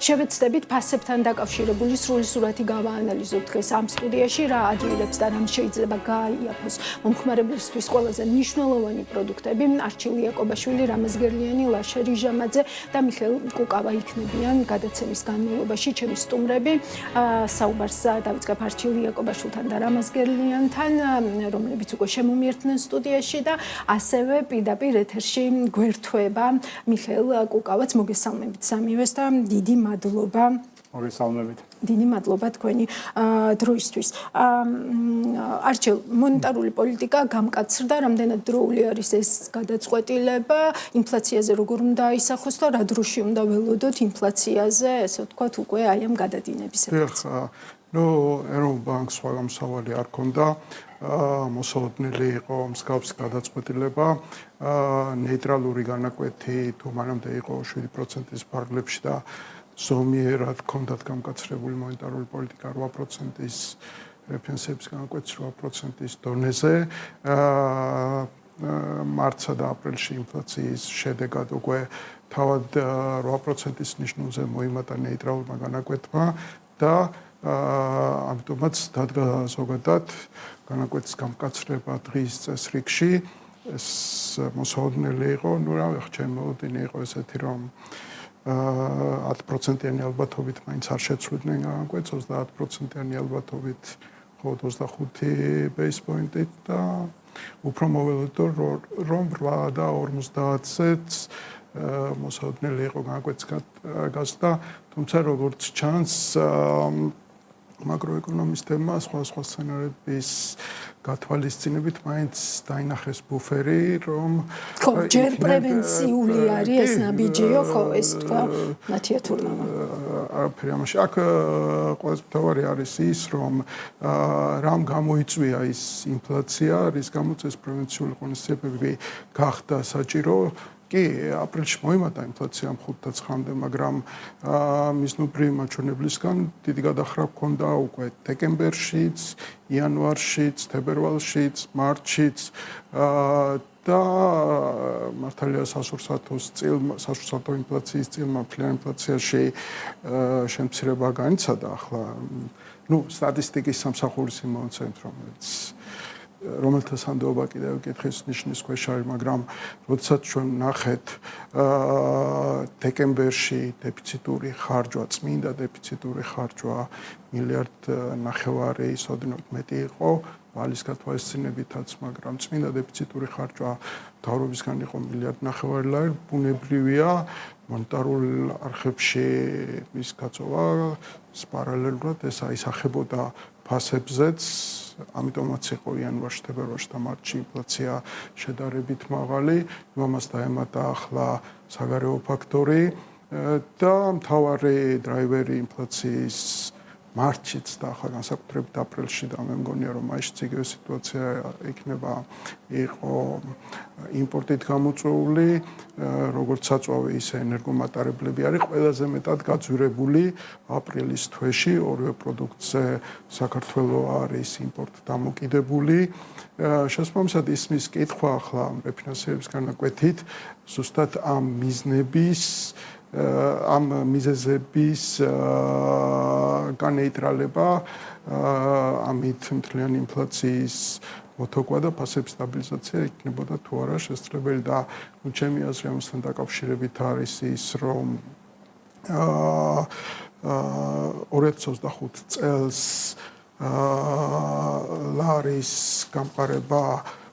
შევეცდებით ფასებთან დაკავშირებული სრული სურათი გავაანალიზოთ დღეს ამ სტუდიაში, რა ადვილებს და რამ შეიძლება გააიაფოს მომხმარებლისთვის ყველაზე მნიშვნელოვანი პროდუქტები. არჩილ იაკობაშვილი, რამაზ გერლიანი, ლაშა რიჟამაძე და მიხეილ კუკავა იქნებიან გადაცემის განმავლობაში ჩემი სტუმრები. საუბარს დავიწყებ არჩილ იაკობაშვილთან და რამაზ გერლიანთან, რომლებიც უკვე შემომიერთნენ სტუდიაში და ასევე პირდაპირ ეთერში გვერდთვება მიხეილ კუკავაც. მოგესალმებით სამივეს და დიდი მადლობა. მოგესალმებით. დიდი მადლობა თქვენი დროისთვის. არჩილ, მონეტარული პოლიტიკა გამკაცრდა, რამდენად დროული არის ეს გადაწყვეტილება, ინფლაციაზე როგორ უნდა აისახოს და რა დროში უნდა ველოდოთ ინფლაციაზე, ესე ვთქვათ, უკვე აი ამ გადადინების ეტაპზე. ეროვნულ ბანკს სხვა გამოსავალი არ ქონდა, მოსალოდნელი იყო მსგავსი გადაწყვეტილება, ნეიტრალური განაკვეთი თუ მანამდე იყო 7%-ის ფარგლებში და ზომიერად ჰქონდათ გამკაცრებული მონეტარული პოლიტიკა 8%-ის რეფერენსების განაკვეთი 8%-ის დონეზე. მარტსა და აპრილში ინფლაციის შედეგად უკვე თავად 8%-ის ნიშნულზე მოიმატა ნეიტრალურმა განაკვეთმა და ამიტომაც დადგა ზოგადად განაკვეთის გამკაცრება დღის წესრიგში. ეს მოსალოდნელი იყო, ჩემი მოლოდინი იყო ესეთი, რომ 10%-იანი ალბათობით მაინც არ შეცვლიდნენ განაკვეთს, 30%-იანი ალბათობით მხოლოდ 25 base point-ით და უფრო მოველოდო რომ 8 და 50-ს მოსალოდნელი იყო განაკვეთის გაზრდა, თუმცა როგორც ჩანს მაკროეკონომისტებმა სხვა სცენარების გათვალისწინებით მაინც დაინახეს ბუფერი, რომ ხო, ჯერ პრევენციული არის ეს ნაბიჯიო, ხო, ეს თქვა ნათია თურნავა. არაფერი ამაში. აქ ყველაზე მთავარი არის ის, რომ რამ გამოიწვია ის ინფლაცია, რის გამოც ეს პრევენციული ღონისძიებები გახდა საჭირო. კი, აპრილში მოიმატა ინფლაცია 5-9-მდე, მაგრამ მიზნობრივი მაჩვენებლისგან დიდი გადახრა ჰქონდა უკვე დეკემბერშიც, იანვარშიც, თებერვალშიც, მარტშიც და მართალია სასურსათო ინფლაციის წილმა მთლიან ინფლაციაში შემცირება განიცადა. ახლა სტატისტიკის სამსახურის იმონცენტრ, რომელთა სანდოობა კიდევ კითხვის ნიშნის ქვეშ არის, მაგრამ როდესაც ჩვენ ნახეთ დეკემბერში დეფიციტური ხარჯვა, წმინდა დეფიციტური ხარჯვა 1.5 მილიარდი სოდნოთ მეტი იყო ვალის გათვალისწინებითაც, მაგრამ წმინდა დეფიციტური ხარჯვა მთავრობისგან იყო 1.5 მილიარდი ლარი, ბუნებრივია მონეტარულ არხებში ის გაწოვა პარალელურად ეს აისახებოდა ფასებზეც, ამიტომაც იყო იანვარში, თებერვალში და მარტში ინფლაცია შედარებით მაღალი, ამას დაემატა ახლა საგარეო ფაქტორი და მთავარი დრაივერი ინფლაციის მარტშიც და ახლა განსაკუთრებით აპრილში და მე მგონია რომ მაისიც იგივე სიტუაცია იქნება, იყო იმპორტით გამოწვეული, როგორც საწვავი ისე ენერგომატარებლები არის ყველაზე მეტად გაძვირებული აპრილის თვეში, ორივე პროდუქტზე საქართველო არის იმპორტ დამოკიდებული. შესაბამისად ისმის კითხვა ახლა რეფინანსირების განაკვეთით ზუსტად ამ მიზეზების განეიტრალება, ამით მთლიანი ინფლაციის მოთოკვა და ფასების სტაბილიზაცია იქნებოდა თუ არა შესაძლებელი და ჩემი აზრი ამასთან დაკავშირებით არის ის, რომ 2025 წელს ლარის გამყარება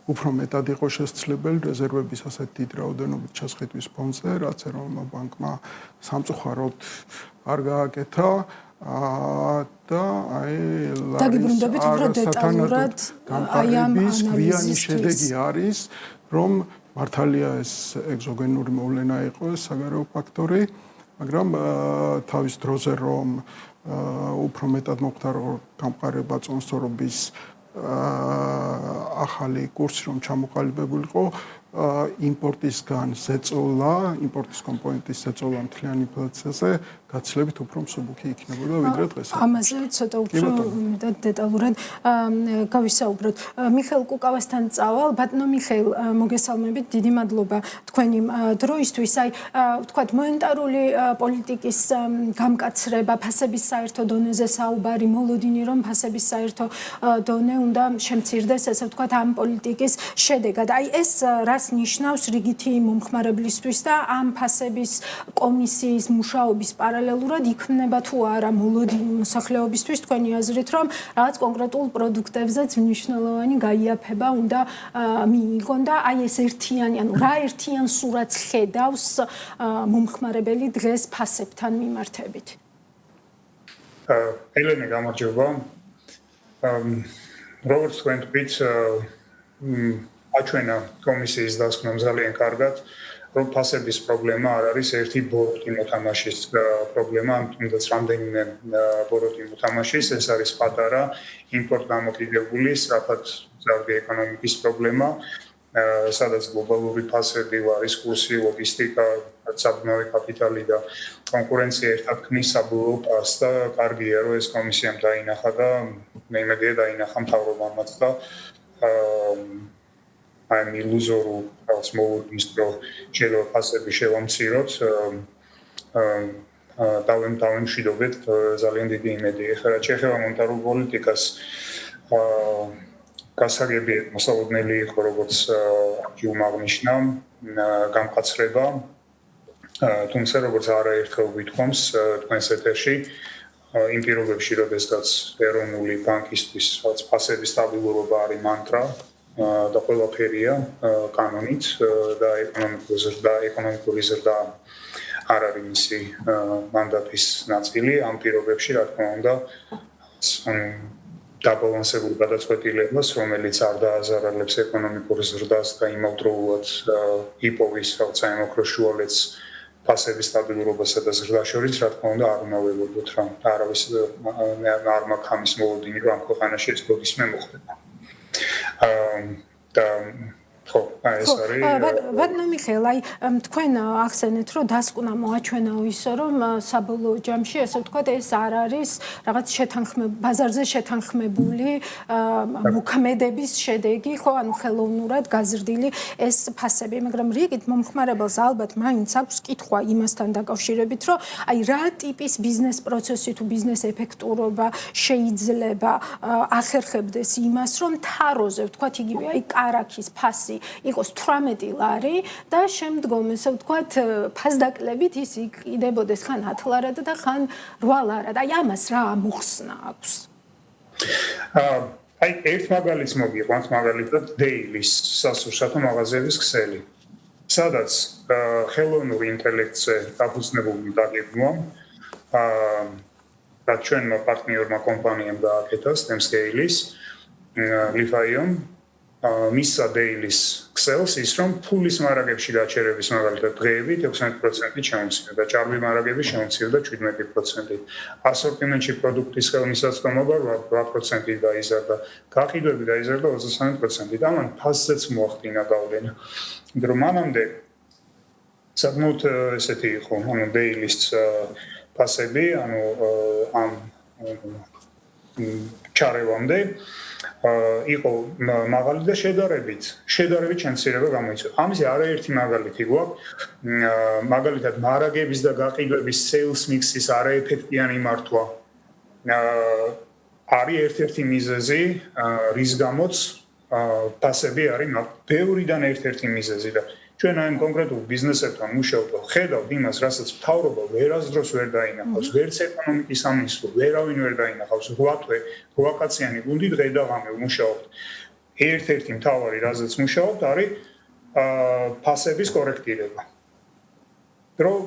უფრო მეტად იყო შესაძლებელი რეზერვების ასეთ დიდ რაოდენობით ჩასყიდვის ფონზე, რაც ეროვნულ ბანკმა სამწუხაროდ არ გააკეთა და დაგიბრუნდებით უფრო დეტალურად აი ამ გვიანი შედეგი არის, რომ მართალია ეს ეგზოგენური მოვლენა იყო ეს საგარეო ფაქტორი, მაგრამ თავის დროზე რომ უფრო მეტად მოხდა გამყარება წონსწორობის ახალი კურსი რომ ჩამოყალიბებულიყო, იმპორტისგან ზეწოლა, იმპორტის კომპონენტის ზეწოლა მთლიან ინფლაციაზე გაცილებით უფრო მსუბუქი იქნებოდა ვიდრე დღეს. ამაზე ცოტა უფრო მეტად დეტალურად გავისაუბროთ. მიხეილ კუკავასთან წავალ. ბატონო მიხეილ, მოგესალმებით, დიდი მადლობა თქვენი დროისთვის. აი, ვთქვათ, მონეტარული პოლიტიკის გამკაცრება, ფასების საერთო დონეზე საუბარი, მოლოდინი რომ ფასების საერთო დონე უნდა შემცირდეს, ესე ვთქვათ, ამ პოლიტიკის შედეგად. აი, ეს რას ნიშნავს რიგითი მომხმარებლისთვის და ამ ფასების კომისიის მუშაობის პარალელურად იქმნება თუ არა მოლოდინი მოსახლეობისთვის თქვენი აზრით, რომ რაღაც კონკრეტულ პროდუქტებზეც მნიშვნელოვანი გაიაფება უნდა მიიღონ და აი ეს ერთიანი, ანუ რა ერთიან სურათს ხედავს მომხმარებელი დღეს ფასებთან მიმართებით? ელენე, გამარჯობა. როგორც თქვენ თქვით, აჩვენა კომისიის დასკვნამ ძალიან კარგად, რომ ფასების პრობლემა არ არის ერთი ბოროტი მოთამაშის პრობლემა, თუნდაც რამდენიმე ბოროტი მოთამაშის, ეს არის პატარა იმპორტ გამოკიდებული სწრაფად მძლავრი ეკონომიკის პრობლემა, სადაც გლობალური ფასები, ვარის კურსი, ლოგისტიკა, საბნავი კაპიტალი და კონკურენცია ერთად ქმნის საბოლოო ფასს და კარგია, რომ ეს კომისიამ დაინახა და მე იმედია დაინახა მთავრობამაც და I'm illusoru als moludinis pro შეიძლება ფასები შევამციროთ დავემშვიდობეთ ძალიან დიდი იმედი. ეხლა ჩეხება მონეტარულ პოლიტიკას გასაგები მოსალოდნელი იყო, როგორც ჯუმაღნიშნა გამყაცრება, თუმცა როგორც არაერთხელ ვითხოვს თქვენს ეთერში იმ პირობებში, როდესაც ეროვნული ბანკისთვის ფასების სტაბილურობა არის მანტრა და ყველაფერია კანონით და ეკონომიკური ზრდა არ არის მისი მანდატის ნაწილი. ამ პირობებში, რა თქმა უნდა, დაბალანსებულ გადაწყვეტილებას, რომელიც არ დააზარალებს ეკონომიკურ ზრდას და იმავდროულად იპოვის საერთო შუალედს ფასების სტაბილურობასა და ზრდას შორის, რა თქმა უნდა, არ უნდა ვებოდოთ რა. არავის არ მაქვს ამის მოლოდინი, რომ ამ ქვეყანაში ეს გოდისმე მოხდება. ბატონო მიხეილ, აი თქვენ ახსენეთ, რომ დასკვნა მოაჩვენა ისო, რომ საბოლოო ჯამში, ესე ვთქვათ, ეს არ არის რაღაც ბაზარზე შეთანხმებული მოქმედების შედეგი, ხო, ანუ ხელოვნურად გაზრდილი ეს ფასები, მაგრამ რიგით მომხმარებელს ალბათ მაინც აქვს კითხვა იმასთან დაკავშირებით, რომ აი რა ტიპის ბიზნეს პროცესი თუ ბიზნეს ეფექტურობა შეიძლება ახერხებდეს იმას, რომ თაროზე, ვთქვათ, იგივე აი კარაქის ფასი იყოს 18 ლარი და შემდგომ ესე ვთქვათ ფასდაკლებით ის იყიდებოდეს ხან 10 ლარად და ხან 8 ლარად. აი ამას რა მოხსნა აქვს? აი ერთ მაგალითს მოგიყვანთ, მაგალითად დეილის სასურსათო მაღაზიების ქსელი, სადაც ხელოვნური ინტელექტზე დაფუძნებული დაგეგმვა და ჩვენმა პარტნიორმა კომპანიამ გააკეთა STEM-Scale-ის ლიფაიომ მისა დეილის ქსელს ის რომ ფულის მარაგებში გაჩერების მაგალითად დღეებით 16% შემცირდა და ჭარბი მარაგები შემცირდა 17%. ასორტიმენტში პროდუქტის ხელმისაწვდომობა 8% გაიზარდა, გაყიდვები გაიზარდა 23% და ამან ფასზეც მოახდინა გავლენა. რომ მანამდე საკმაოდ ესეთი იყო, ანუ დეილის ფასები, ანუ ამ ჩარევამდე იყო მაღალი და შედარებით შემცირება გამოიწვია. ამისი არაერთი მაგალითი გვაქვს. მაგალითად, მარაგების და გაყიდვების sales mix-ის არაეფექტიანი მართვა არის ერთ-ერთი მიზეზი, რის გამოც ფასები არის ბევრიდან ერთ-ერთი მიზეზი და ჩვენ ამ კონკრეტულ ბიზნესებთან მუშაობთ, ხედავთ იმას, რასაც მთავრობა ვერასდროს ვერ დაინახავს, ვერც ეკონომიკის სამინისტრო, ვერავინ ვერ დაინახავს. 8 თვე, 8 კაციანი გუნდი დღე და ღამე მუშაობთ. ერთ-ერთი მთავარი, რაზეც მუშაობთ, არის ფასების კორექტირება. რომ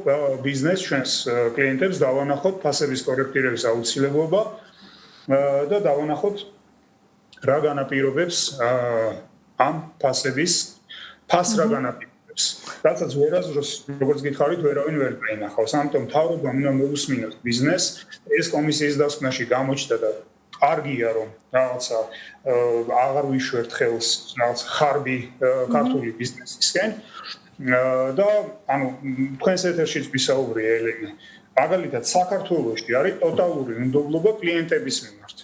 ბიზნეს ჩვენს კლიენტებს დავანახოთ ფასების კორექტირების აუცილებლობა და დავანახოთ რა განაპირობებს ამ ფასების ფას რა განაპირობებს. რასაც ვერასდროს, როგორც გითხარით, ვერავინ ვერ დაინახავს. ამიტომ მთავრობამ უნდა მოусმინოს ბიზნესს, ეს კომისიის დასკვნაში გამოჩნდა და კარგია რომ რაღაცა აღარ ვიშვერთ ხელს რაღაც ხარბი ქართული ბიზნესისკენ და ანუ თქვენს ეთერშიც ვისაუბრე ელენე მაგალითად საქართველოში არის ტოტალური უნდობლობა კლიენტების მიმართ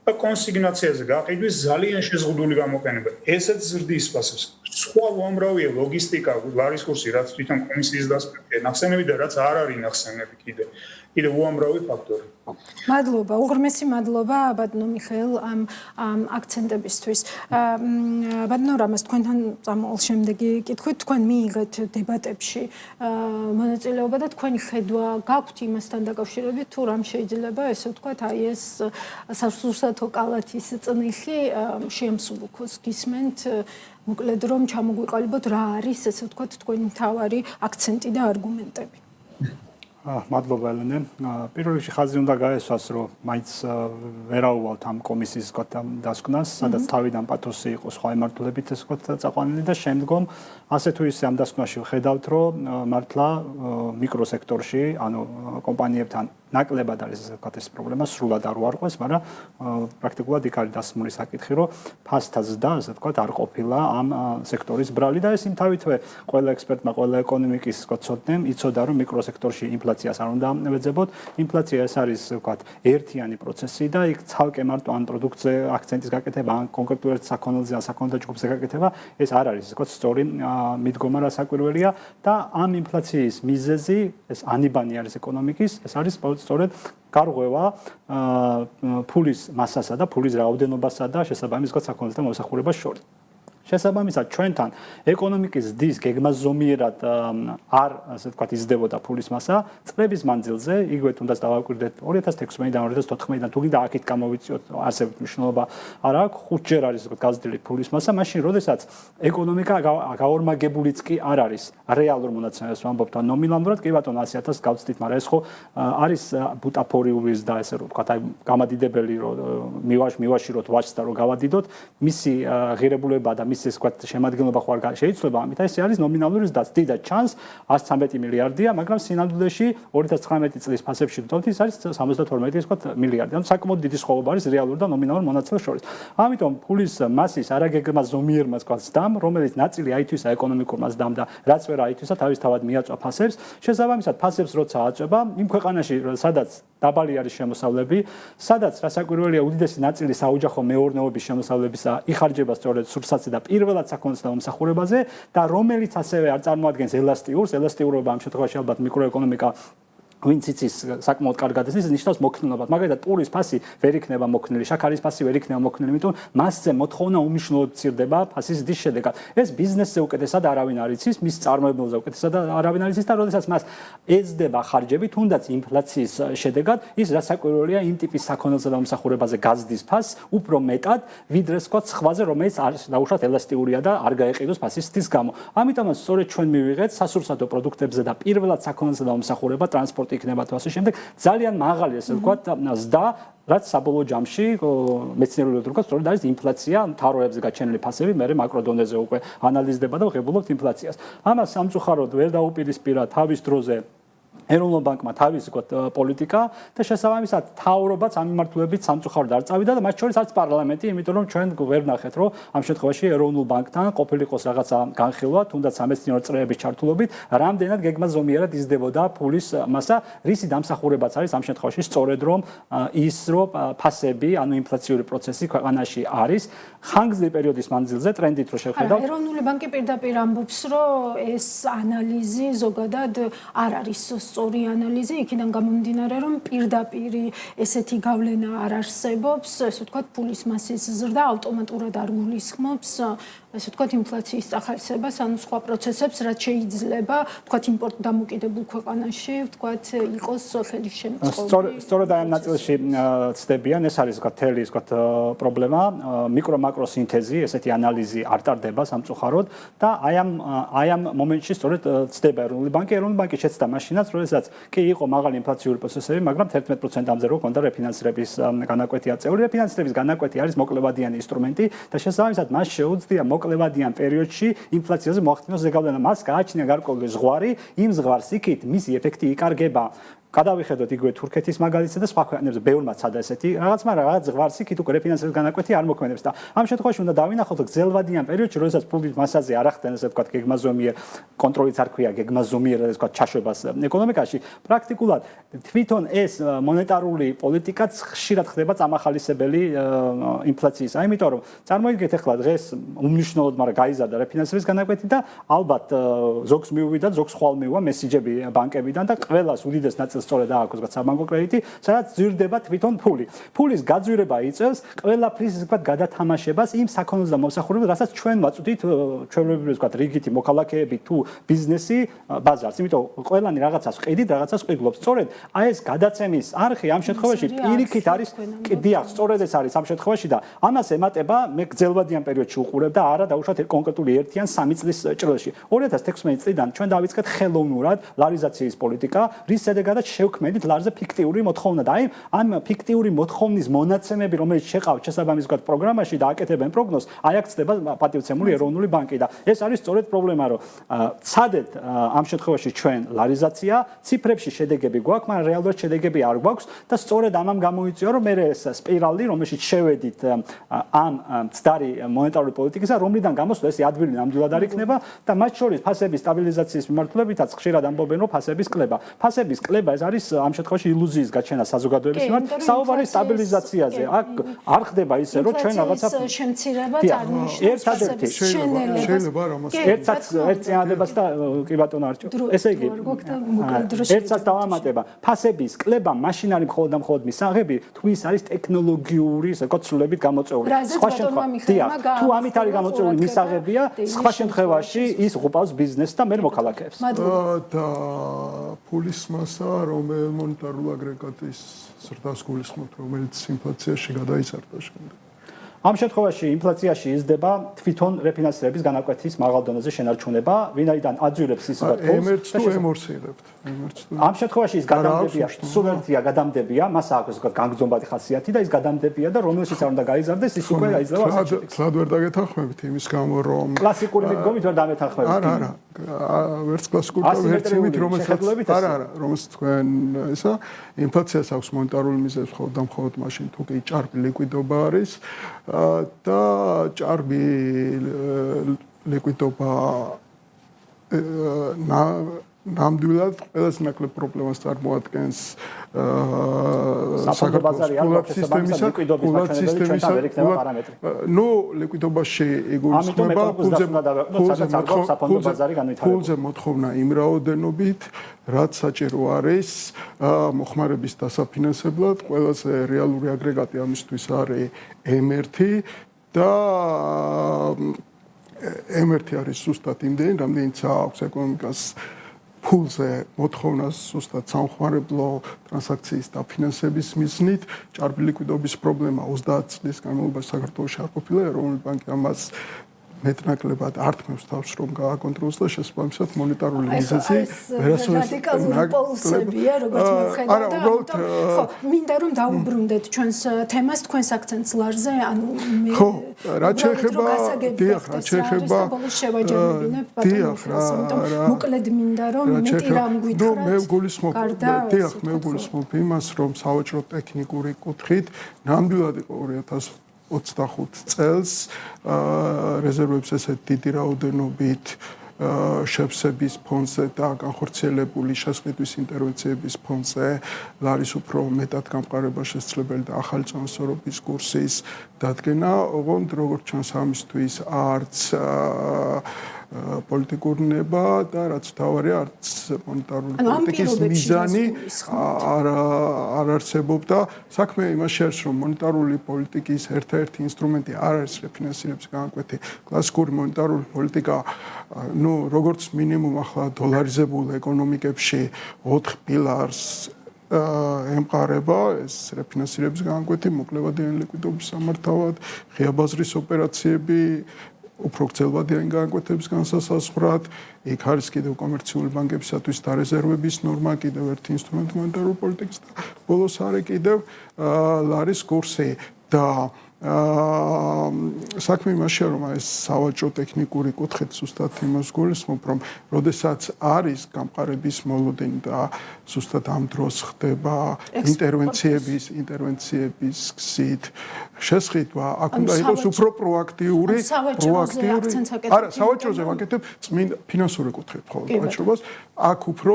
და კონსიგნაციაზე გაყიდვის ძალიან შეზღუდული გამოყენება ესეც ზრდის ფასებს სხვა უამრავია ლოგისტიკა ლარის კურსი რაც თვითონ კომისიის დასწრებია ნახსენები და რაც არ არის ნახსენები კიდე უამრავი ფაქტორი მადლობა, უღრმესი მადლობა ბატონო მიხეილ ამ აქცენტებისთვის. ბატონო რამაზ თქვენთან წამოვალ შემდეგი კითხვით თქვენ მიიღეთ დებატებში მონაწილეობა და თქვენი ხედვა გაქვთ იმასთან დაკავშირებით თუ რამ შეიძლება ესე ვთქვათ აი ეს სასურსათო კალათის წნიხი შეამსუბუქოს გისმენთ მოკლედ რომ ჩამოგვიყალიბოთ რა არის ესე ვთქვათ თქვენი მთავარი აქცენტი და არგუმენტები. მადლობა ელენე. პირველ რიგში ხაზი უნდა გაესვას, რომ მაინც ვერაუვალთ ამ კომისიის დასკვნას, სადაც თავიდან პათოსი იყო სხვა ემართულებით ეს წაყვანილი და შემდგომ ასე თუ ისე ამ დასკვნაში ვხედავთ, რომ მართლა მიკროსექტორში, ანუ კომპანიებთან ნაკლებად არის ეს პრობლემა, სრულად არ უარყვეს, მაგრამ პრაქტიკულად იქ არის დასმული საკითხი, რომ ფასთა ზრდა, ასე ვთქვათ, არ ყოფილა ამ სექტორის ბრალი და ეს იმთავითვე ყველა ექსპერტმა, ყველა ეკონომიკის ცოდნემ იცოდა, რომ მიკროსექტორში ინფლაციას არ უნდა ვეძებოთ. ინფლაცია ეს არის, ვთქვათ, ერთიანი პროცესი და იქ ცალკე მარტო ან პროდუქტზე აქცენტის გაკეთება, ან კონკრეტულ ერთ საქონელზე, ან საქონელთა ჯგუფზე გაკეთება, ეს არ არის, ვთქვათ, სწორი მიდგომა რა საკვირველია და ამ ინფლაციის მიზეზი, ეს ანიბანი არის ეკონომიკის, ეს არის სწორედ გარღვევა ფულის მასასა და ფულის რაოდენობასა და შესაბამისად საქონელთა მომსახურებას შორის. შესაბამისად ჩვენთან ეკონომიკის ზრდის გეგმა ზომიერად არ ასე ვთქვათ იზრდებოდა ფულის მასა წლების მანძილზე იგივე თუნდაც დავაკვირდეთ 2016-დან 2014-დან თუ კიდე აქეთ გამოვიწიოთ არსებითი მნიშვნელობა არ აქვს 5 ჯერ არის ვთქვათ გაზრდილი ფულის მასა მაშინ როდესაც ეკონომიკა გაორმაგებულიც კი არ არის რეალურ მონაცემებს ვამბობთ და ნომინალურად კი ბატონო 100.000 გავწდით მაგრამ ეს ხო არის ბუტაფორიულის და ესე ვთქვათ აი გამადიდებელი რომ მივაშიროთ ვაჭს და რომ გავადიდოთ მისი ღირებულება და ეს ვთქვათ შემადგენლობა ხო არ შეიძლება ამით ეს არის ნომინალური ზრდაც დიდად ჩანს 113 მილიარდია მაგრამ სინამდვილეში 2019 წლის ფასებში ვთქვათ ის არის 72 ვთქვათ მილიარდი ანუ საკმაოდ დიდი სხვაობა არის რეალურ და ნომინალურ მონაცემებს შორის ამიტომ ფულის მასის არაგეგმა ზომიერმა ვთქვათ ზრდამ რომელიც ნაწილი აითვისა ეკონომიკურმა ზრდამ და რაც ვერ აითვისა თავისთავად მიაწვა ფასებს შესაბამისად ფასებს როცა აწვება იმ ქვეყანაში სადაც დაბალი არის შემოსავლები სადაც რასაკვირველია უდიდესი ნაწილი საოჯახო მეურნეობის შემოსავლებისა იხარჯება სწორედ სურსათზე და პირველად საქონელთა მომსახურებაზე და რომელიც ასევე არ წარმოადგენს ელასტიურობა ამ შემთხვევაში ალბათ მიკროეკონომიკა ვინც იცის საკმაოდ კარგად ეს ნიშნავს მოქნილობას მაგალითად პურის ფასი ვერ იქნება მოქნილი შაქარის ფასი ვერ იქნება მოქნილი იმიტომ მასზე მოთხოვნა უმნიშვნელოდ მცირდება ფასის ზრდის შედეგად ეს ბიზნესზე უკეთესად არავინ არ იცის მის წარმოებელზე უკეთესად არავინ არ იცის და როდესაც მას ეძდება ხარჯები თუნდაც ინფლაციის შედეგად ის რასაკვირველია იმ ტიპის საქონელსა და მომსახურებაზე გაზრდის ფასს უფრო მეტად ვიდრე სხვა სხვაზე რომელიც არის დაუშვათ ელასტიურია და არ გაეყიდოს ფასის ზრდის გამო ამიტომაც სწორედ ჩვენ მივიღეთ სასურსათო პროდუქტებზე და პირველად საქონელსა და მომსახურება ტრანსპორტ იქნება თუ ასე შემდეგ ძალიან მაღალი ესე ვთქვათ ზრდა რაც საბოლოო ჯამში მეცნიერულად ვთქვათ სწორედ არის ინფლაცია მთავრობებზე გაჩენილი ფასები მე მაკროდონეზე უკვე ანალიზდება და ვღებულობთ ინფლაციას ამას სამწუხაროდ ვერ დაუპირისპირა თავის დროზე ეროვნულ ბანკმა თავის ვთქვათ პოლიტიკა და შესაბამისად თავრობაც ამ მიმართულებით სამწუხაროდ არ წავიდა და მათ შორის არც პარლამენტი იმიტომ რომ ჩვენ ვერ ნახეთ რომ ამ შემთხვევაში ეროვნულ ბანკთან ყოფილიყოს რაღაცა განხილვა თუნდაც სამეცნიერო წრეების ჩართულობით რამდენად გეგმა ზომიერად იზრდებოდა ფულის მასა რისი დამსახურებაც არის ამ შემთხვევაში სწორედ რომ ის რომ ფასები ანუ ინფლაციური პროცესი ქვეყანაში არის ხანგრძლივი პერიოდის მანძილზე ტრენდით რო შევხედავთ ეროვნული ბანკი პირდაპირ ამბობს რომ ეს ანალიზი ზოგადად არ არის სწორი ანალიზი იქიდან გამომდინარე რომ პირდაპირ ესეთი გავლენა არ არსებობს ესე ვთქვათ ფულის მასის ზრდა ავტომატურად არ გულისხმობს ესე ვთქვათ ინფლაციის წახალისებას ანუ სხვა პროცესებს რაც შეიძლება ვთქვათ იმპორტ დამოკიდებულ ქვეყანაში ვთქვათ იყოს ხელის შემწყობი სწორედ აი ამ ნაწილში ცდებიან ეს არის ვთქვათ თელი ვთქვათ პრობლემა მიკრო-მაკრო სინთეზი ესეთი ანალიზი არ ტარდება სამწუხაროდ და აი ამ მომენტში სწორედ ცდება ეროვნული ბანკი შეცდა მაშინაც როდესაც კი იყო მაღალი ინფლაციური პროცესები მაგრამ 11%-ამდე რო ქონდა რეფინანსირების განაკვეთი აწეული რეფინანსირების განაკვეთი არის მოკლევადიანი ინსტრუმენტი და შესაბამისად მას შეუძლია მოკლევადიან პერიოდში ინფლაციაზე მოახდინოს ზეგავლენა მას გააჩნია გარკვეული ზღვარი იმ ზღვარს იქით მისი ეფექტი იკარგება გადავიხედოთ იგივე თურქეთის მაგალითსა და სხვა ქვეყნებზე ბევრმა ცადა ესეთი რაღაც, მაგრამ რაღაც ზღვარს იქით უკვე რეფინანსების განაკვეთი არ მოქმედებს და ამ შემთხვევაში უნდა დავინახოთ გრძელვადიან პერიოდში, როდესაც ფულის მასაზე არ ახდენ ესე ვთქვათ გეგმაზომიერ კონტროლიც არ ქვია გეგმაზომიერ ესე ვთქვათ ჩაშვებას ეკონომიკაში, პრაქტიკულად თვითონ ეს მონეტარული პოლიტიკაც ხშირად ხდება წამახალისებელი ინფლაციის. Იმიტომ რომ წარმოიდგინეთ ახლა დღეს უმნიშვნელოდ, მაგრამ გაიზარდა რეფინანსების განაკვეთი და ალბათ ზოგს მიუვიდა, ზოგს ხვალ მიუვა მესიჯები ბანკებიდან და ყველას უდიდეს ნაწილს სწორედ აქვს რაც საბანკო კრედიტი, სადაც ძირდება თვითონ ფული. ფულის გაძვირება იწევს ყველაფრის ისე ვთქვათ გადათამაშებას იმ საქონელს და მომსახურებას, რასაც ჩვენ ვაწვდით ჩვეულებრივ ვთქვათ რიგითი მოქალაქეები თუ ბიზნესი ბაზარს. იმიტომ ყველანი რაღაცას ყიდით, რაღაცას ყიდლობს. სწორედ აი ეს გადაცემის არხი ამ შემთხვევაში პირიქით არის დიახ, სწორედ ეს არის ამ შემთხვევაში და ამას ემატება მე გრძელვადიან პერიოდში უყურებ და არა დაუშვათ კონკრეტული 1 ან 3 წლის ჭრილში. 2016 წლიდან ჩვენ დავიწყეთ ხელოვნურად ლარიზაციის პოლიტიკა, რის შედეგადაც შევქმნით ლარზე ფიქტიური მოთხოვნა და აი ამ ფიქტიური მოთხოვნის მონაცემები, რომელიც შეყავთ შესაბამის ვთქვათ პროგრამაში და აკეთებენ პროგნოზს, აი აქ ცდება პატივცემული ეროვნული ბანკი და ეს არის სწორედ პრობლემა, რომ ცადეთ ამ შემთხვევაში ჩვენ ლარიზაცია, ციფრებში შედეგები გვაქვს, მაგრამ რეალურად შედეგები არ გვაქვს და სწორედ ამამ გამოიწვია, რომ მე ეს სპირალი, რომელშიც შევედით ამ მცდარი მონეტარული პოლიტიკისა, რომლიდან გამოსვლა ეს ადვილი ნამდვილად არ იქნება და მათ შორის ფასების სტაბილიზაციის მიმართულებითაც ხშირად ამბობენ, რომ ფასების კლება. ფასების კლება ეს არის ამ შემთხვევაში ილუზიის გაჩენა საზოგადოების მიმართ, საუბარი სტაბილიზაციაზე. აქ არ ხდება ისე, რომ ჩვენ რაღაცა შემცირება წარმოიშვებს ფასების შენელებას. შეიძლება რომ ერთ წინადებას და კი ბატონო არჩევ. ესე იგი, ერთსაც დავამატება. ფასების კლება მაშინ არის მხოლოდ და მხოლოდ მისაღები, თუ ის არის ტექნოლოგიური, ასე ვთქვათ, ცვლილებით გამოწვეული. სხვა შემთხვევაში, თუ ამით არის გამოწვეული მისაღებია, სხვა შემთხვევაში ის უყავს ბიზნესს და მე მოქალაქეებს. და ფულის მასა, რომელიც მონეტარულ აგრეგატის ზრდას გულისხმობთ, რომელიც ინფლაციაში გადაიზარდა შემდეგ. ამ შემთხვევაში ინფლაციაში იზრდება თვითონ რეფინანსირების განაკვეთის მაღალ დონეზე შენარჩუნება, ვინაიდან აძვირებს ის ვთქვათ ემერტს თუ ემორსირებთ. ამ შემთხვევაში ის გადამდებია, სულ ერთია გადამდებია, მას აქვს ვთქვათ განგრძობადი ხასიათი და ის გადამდებია და რომელშიც არ უნდა გაიზარდეს, ის უკვე აიზრდება ასეთი. ცლად ვერ დაგეთანხმებით იმის გამო, რომ კლასიკური მიდგომით ვერ დამეთანხმებით. არა, ვერც კლასიკური და ვერც იმით, რომელსაც თქვენ ისა ინფლაციას აქვს მონეტარული მიზეზი მხოლოდ და მხოლოდ მაშინ თუ კი ჭარბი ლიკვიდობა არის და ჭარბი ლიკვიდობა ნამდვილად ყველაზე ნაკლებ პრობლემას წარმოადგენს ნუ ლიკვიდობაში იგულისხმება ფულზე მოთხოვნა იმ რაოდენობით, რაც საჭირო არის მოხმარების დასაფინანსებლად. ყველაზე რეალური აგრეგატი ამისთვის არის M1 და M1 არის ზუსტად იმდენი, რამდენიც აქვს ეკონომიკას ფულზე მოთხოვნას ზუსტად სამხმარებლო ტრანზაქციის დაფინანსების მიზნით. ჭარბი ლიკვიდობის პრობლემა 30 წლის განმავლობაში საქართველოში არ ყოფილა. ეროვნული ბანკი ამას მეტნაკლებად ართმევს თავს, რომ გააკონტროლოს და შესაბამისად მონეტარული მიზეზი რადიკალური პოლუსებია, როგორც მივხედავ და ხო, მინდა რომ დაუბრუნდეთ ჩვენს თემას, თქვენს აქცენტს ლარზე, ანუ მე ხო, რაც შეეხება შევაჯამებინებ ბატონოს, მოკლედ მინდა რომ მეტი რამ გვითხრათ. მე ვგულისხმობ იმას, რომ სავაჭრო ტექნიკური კუთხით ნამდვილად იყო 2025 წელს რეზერვებს ესეთ დიდი რაოდენობით შევსების ფონდზე და განხორციელებული შესყიდვის ინტერვენციების ფონდზე ლარის უფრო მეტად გამყარება შესაძლებელი და ახალი წონასწორობის კურსის დადგენა, ოღონდ როგორც ჩანს ამისთვის არც პოლიტიკური ნება და რაც თავარია არც მონეტარული პოლიტიკის მიზანი არ არსებობდა. საქმე იმაში არის, რომ მონეტარული პოლიტიკის ერთ-ერთი ინსტრუმენტი არ არის რეფინანსირების განაკვეთი. კლასიკური მონეტარული პოლიტიკა, ნუ როგორც მინიმუმ ახლა დოლარიზებულ ეკონომიკებში 4 პილარს ემყარება, ეს რეფინანსირების განაკვეთი, მოკლევადიანი ლიკვიდობის სამართავად, ღია ბაზრის ოპერაციები, უფრო გრძელვადიანი განაკვეთების განსასაზღვრად, იქ არის კიდევ კომერციული ბანკებისათვის დარეზერვების ნორმა, კიდევ ერთი ინსტრუმენტი მონეტარული პოლიტიკის და ბოლოს არის კიდევ ლარის კურსი და საქმე იმაშია, რომ ეს სავაჭრო ტექნიკური კუთხით ზუსტად იმას გულისხმობ, რომ როდესაც არის გამყარების მოლოდინი და ზუსტად ამ დროს ხდება ინტერვენციების გზით შესყიდვა, აქ უნდა იყოს უფრო პროაქტიული. არა, სავაჭროზე ვაკეთებ წმინდა ფინანსური კუთხით ხოლმე ვაჭრობას, აქ უფრო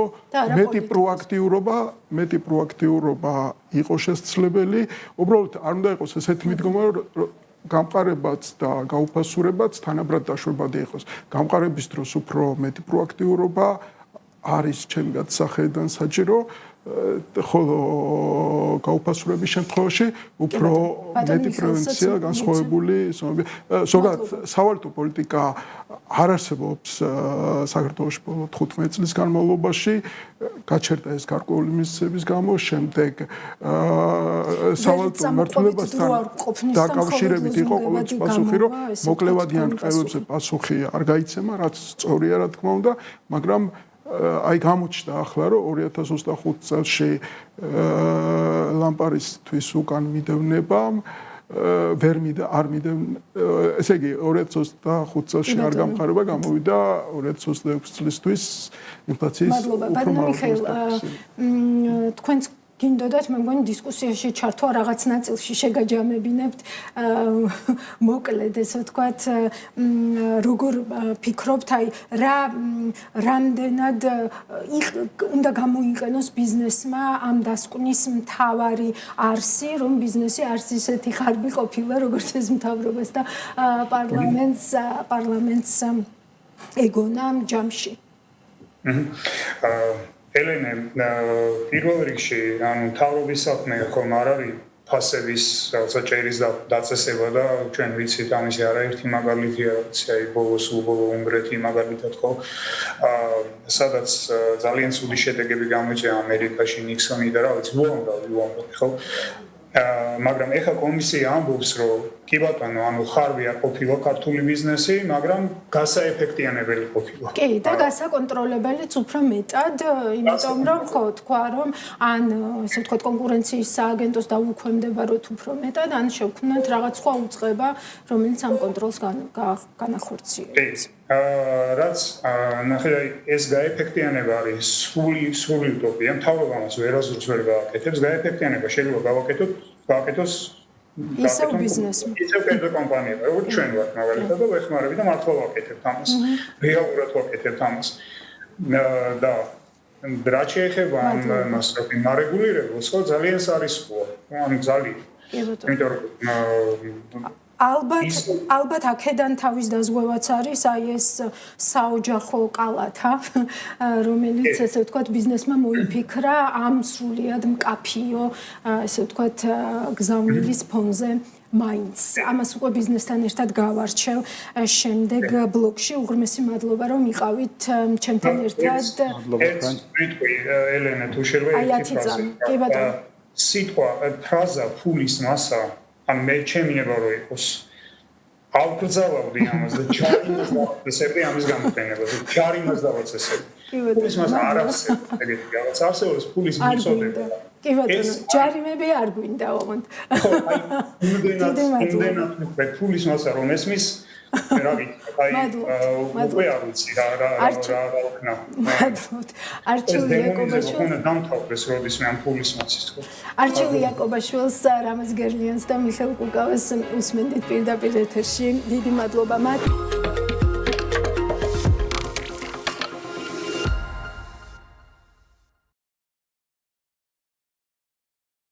მეტი პროაქტიურობა იყოს შესაძლებელი. უბრალოდ არ უნდა იყოს ესეთი მიდგომა, რომ გამყარებაც და გაუფასურებაც თანაბრად დაშვებადი იყოს. გამყარების დროს უფრო მეტი პროაქტიურობა არის ჩემი გასახედიდან საჭირო, ხოლო გაუფასურების შემთხვევაში უფრო მეტი პრევენცია განსხვავებული ზოგადად სავალუტო პოლიტიკა არ არსებობს საქართველოში ბოლო 15 წლის განმავლობაში, გაჩერდა ეს გარკვეული მიზეზების გამო, შემდეგ სავალუტო მმართველობასთან დაკავშირებით იყო ყოველთვის პასუხი, რომ მოკლევადიან ყევებზე პასუხი არ გაიცემა, რაც სწორია რა თქმა უნდა, მაგრამ აი გამოჩნდა ახლა რომ 2025 წელში ლამპარისთვის უკან მიდევნებამ არ ესე იგი 2025 წელში არ გამყარება გამოვიდა 2026 წლისთვის ინფლაციის უფრო მაღალი. თქვენც გინდოდათ მე მგონი დისკუსიაში ჩართვა რაღაც ნაწილში შეგაჯამებინებთ მოკლედ ესე ვთქვათ როგორ ფიქრობთ აი რამდენად უნდა გამოიყენოს ბიზნესმა ამ დასკვნის მთავარი არსი რომ ბიზნესი არც ისეთი ხარბი ყოფილა როგორც ეს მთავრობას და პარლამენტს ეგონა ჯამში. ელენე, პირველ რიგში, ანუ თავრობის საქმე ხომ არ არის ფასების რაღაცა ჭერის დაწესება და ჩვენ ვიცით ამის არაერთი მაგალითია, აი ბოლოს უნგრეთი მაგალითად ხო, სადაც ძალიან ცუდი შედეგები გამოიწვია ამერიკაში ნიქსონი და რა ვიცი, უამრავი ხო. მაგრამ ეხა კომისია ამბობს, რომ კი ბატონო, ანუ ხარბია ყოფილა ქართული ბიზნესი, მაგრამ გასაეფექტიანებელი ყოფილა. კი, და გასაკონტროლებელიც უფრო მეტად, იმიტომ რომ ხო თქვა, რომ ან ესე ვთქვათ კონკურენციის სააგენტოს დაუქვემდებაროთ უფრო მეტად, ან შევქმნათ რაღაც სხვა უწყება, რომელიც ამ კონტროლს განახორციელებს. რაც ნახე ეს გაეფექტიანება არის სრული უტოპია, მთავრობამაც ვერასდროს ვერ გააკეთებს, გაეფექტიანება შეიძლება გავაკეთოს ისევ ბიზნესმა. ისევ კერძო კომპანიებმა, როგორც ჩვენ ვართ მაგალითად და ვეხმარებით და მართლა ვაკეთებთ ამას. რეალურად ვაკეთებთ ამას. და რაც შეეხება ამას მარეგულირებულს, ხო ძალიან სარისკოა. ანუ ძალიან. იმიტომ რომ ალბათ აქედან თავის დაზღვევაც არის აი ეს საოჯახო კალათა, რომელიც ესე ვთქვათ ბიზნესმა მოიფიქრა ამ სრულიად მკაფიო ესე ვთქვათ გზავნილის ფონზე მაინც. ამას უკვე ბიზნესთან ერთად გავარჩევ შემდეგ ბლოგში. უღრმესი მადლობა რომ იყავით ჩემთან ერთად. ელენე თუ შეიძლება სიტყვა ფრაზა ფულის მასა ან მე ჩემინება რო იყოს ავგზავნდი ამას და ჩარიმას დავაცესები ამის გამოყენება და ჩარიმას დავაცესები ფულის მას არ არსებობს ეგეთი რაღაც არსებობს ფულის მიწოდება კი ბატონო ჯარიმები არ გვინდა ოღონდ ხო აი იმდენად ფულის მასა რომ ესმის რა ვიცი აი უკვე არ ვიცი რა ვქნა არჩილი იაკობაშვილს დამთავრდეს როდისმე ამ ფულის მასის თქო არჩილი იაკობაშვილს რამაზ გერლიანს და მიხეილ კუკავას უსმენდით პირდაპირ ეთერში დიდი მადლობა მათ